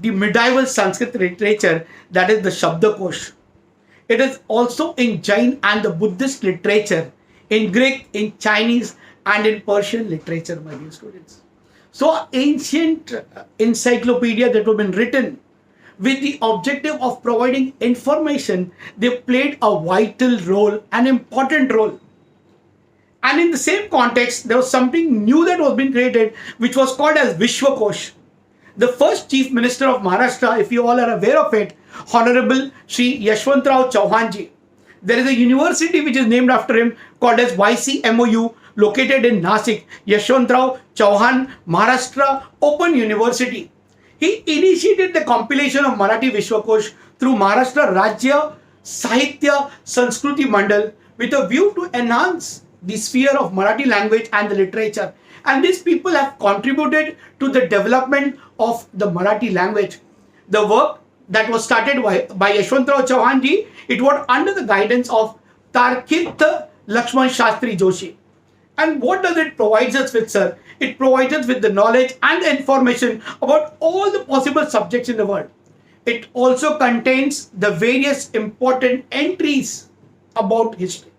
the medieval Sanskrit literature, that is the Shabdakosh. It is also in Jain and the Buddhist literature, in Greek, in Chinese, and in Persian literature, my dear students. So ancient encyclopedia that have been written with the objective of providing information, they played a vital role, an important role. And in the same context, there was something new that was being created, which was called as Vishwakosh. The first Chief Minister of Maharashtra, if you all are aware of it, Honorable Shri Yashwantrao Chauhanji. There is a university which is named after him called as YCMOU, located in Nasik, Yashwantrao Chauhan, Maharashtra Open University. He initiated the compilation of Marathi Vishwakosh through Maharashtra Rajya Sahitya Sanskriti Mandal with a view to enhance the sphere of Marathi language and the literature. And these people have contributed to the development of the Marathi language. The work that was started by Yashwantrao Chauhan ji, it was under the guidance of Tarkirth Lakshman Shastri Joshi. And what does it provide us with, sir? It provides us with the knowledge and the information about all the possible subjects in the world. It also contains the various important entries about history.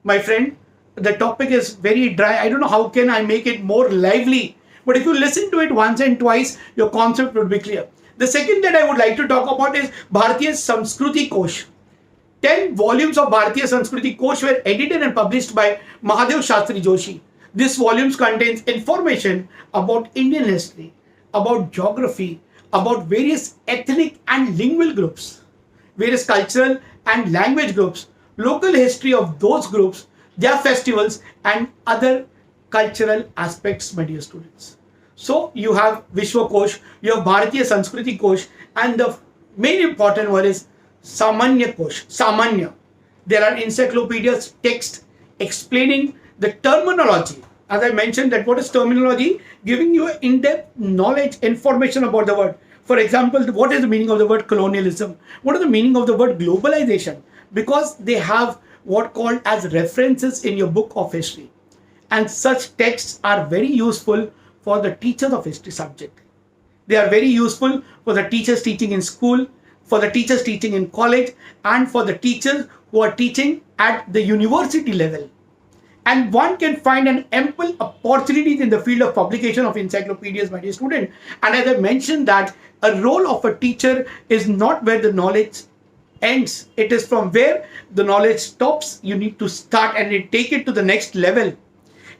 My friend, the topic is very dry. I don't know how can I make it more lively. But if you listen to it once and twice, your concept would be clear. The second that I would like to talk about is Bharatiya Samskruti Kosh. 10 volumes of Bharatiya Samskruti Kosh were edited and published by Mahadev Shastri Joshi. These volumes contains information about Indian history, about geography, about various ethnic and lingual groups, various cultural and language groups, local history of those groups, their festivals and other cultural aspects, my dear students. So you have Vishwakosh, you have Bharatiya Sanskriti Kosh, and the main important one is Samanya Kosh, Samanya. There are encyclopedias, text explaining the terminology. As I mentioned, that what is terminology? Giving you in-depth knowledge, information about the word. For example, what is the meaning of the word colonialism? What is the meaning of the word globalization? Because they have what called as references in your book of history. And such texts are very useful for the teachers of history subject. They are very useful for the teachers teaching in school, for the teachers teaching in college, and for the teachers who are teaching at the university level. And one can find an ample opportunities in the field of publication of encyclopedias, my dear student. And as I mentioned that a role of a teacher is not where the knowledge ends. It is from where the knowledge stops. You need to start and take it to the next level.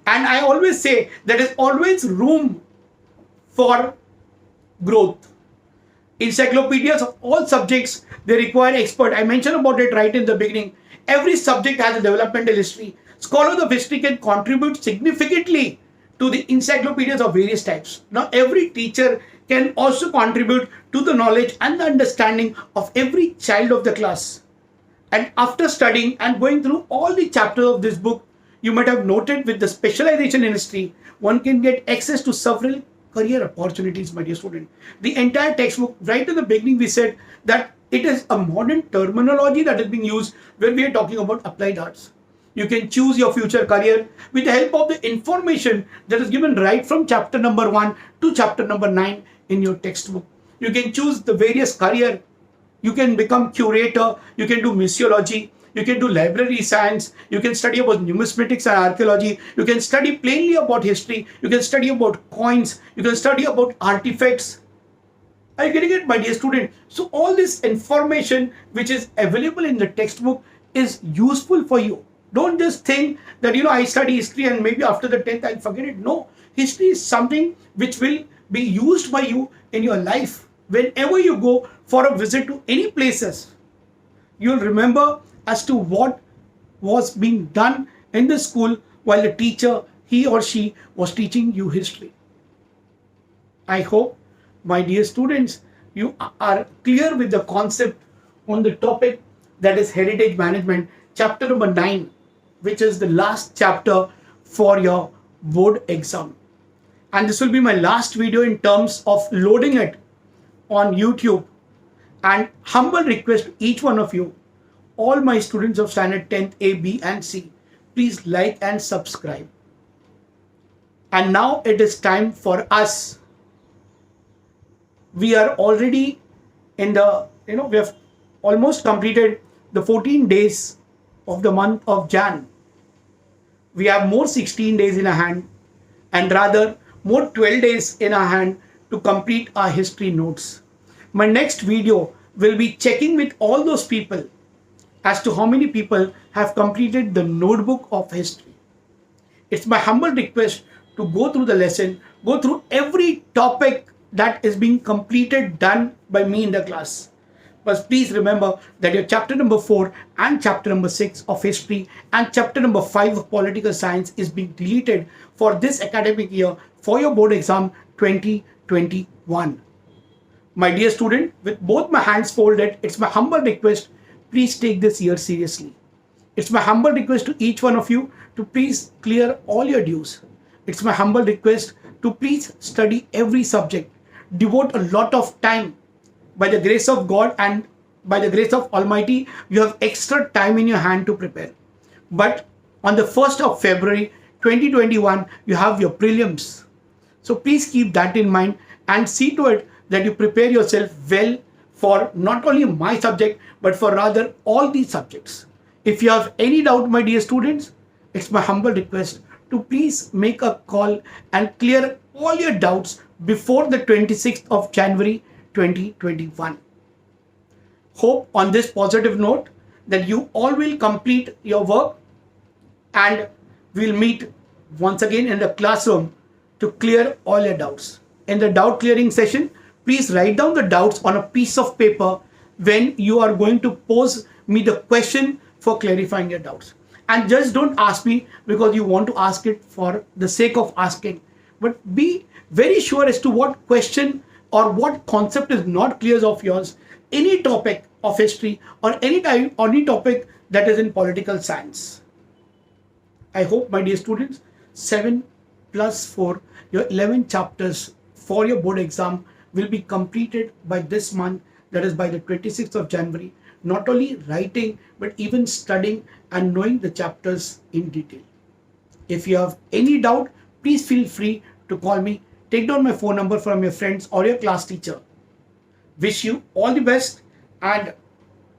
And I always say there is always room for growth. Encyclopedias of all subjects, they require expert. I mentioned about it right in the beginning. Every subject has a developmental history. Scholars of history can contribute significantly to the encyclopedias of various types. Now, every teacher can also contribute to the knowledge and the understanding of every child of the class. And after studying and going through all the chapters of this book, you might have noted with the specialization in history, one can get access to several career opportunities, my dear student. The entire textbook, right in the beginning, we said that it is a modern terminology that is being used when we are talking about applied arts. You can choose your future career with the help of the information that is given right from chapter number 1 to chapter number 9 in your textbook. You can choose the various career. You can become curator. You can do missiology. You can do library science. You can study about numismatics and archaeology. You can study plainly about history. You can study about coins. You can study about artifacts. Are you getting it, my dear student? So all this information which is available in the textbook is useful for you. Don't just think that, I study history and maybe after the 10th I'll forget it. No, history is something which will be used by you in your life. Whenever you go for a visit to any places, you'll remember as to what was being done in the school while the teacher, he or she, was teaching you history. I hope, my dear students, you are clear with the concept on the topic that is heritage management, chapter number 9, which is the last chapter for your board exam. And this will be my last video in terms of loading it on YouTube. And humble request to each one of you, all my students of standard 10th A, B and C, please like and subscribe. And now it is time for us. We are already in the, we have almost completed the 14 days of the month of Jan. We have more 16 days in our hand, and rather more 12 days in our hand to complete our history notes. My next video will be checking with all those people as to how many people have completed the notebook of history. It's my humble request to go through the lesson, go through every topic that is being completed, done by me in the class. But please remember that your chapter number 4 and chapter number 6 of history and chapter number 5 of political science is being deleted for this academic year for your board exam 2021. My dear student, with both my hands folded, it's my humble request, please take this year seriously. It's my humble request to each one of you to please clear all your dues. It's my humble request to please study every subject. Devote a lot of time. By the grace of God and by the grace of Almighty, you have extra time in your hand to prepare. But on the 1st of February 2021, you have your prelims. So please keep that in mind and see to it that you prepare yourself well for not only my subject, but for rather all these subjects. If you have any doubt, my dear students, it's my humble request to please make a call and clear all your doubts before the 26th of January 2021. Hope on this positive note that you all will complete your work and we'll meet once again in the classroom to clear all your doubts. In the doubt clearing session, please write down the doubts on a piece of paper when you are going to pose me the question for clarifying your doubts. And just don't ask me because you want to ask it for the sake of asking, but be very sure as to what question or what concept is not clear of yours, any topic of history or any topic that is in political science. I hope, my dear students, 7 plus 4, your 11 chapters for your board exam will be completed by this month, that is by the 26th of January. Not only writing, but even studying and knowing the chapters in detail. If you have any doubt, please feel free to call me. Take down my phone number from your friends or your class teacher. Wish you all the best and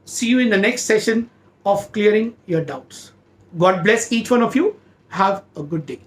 see you in the next session of clearing your doubts. God bless each one of you. Have a good day.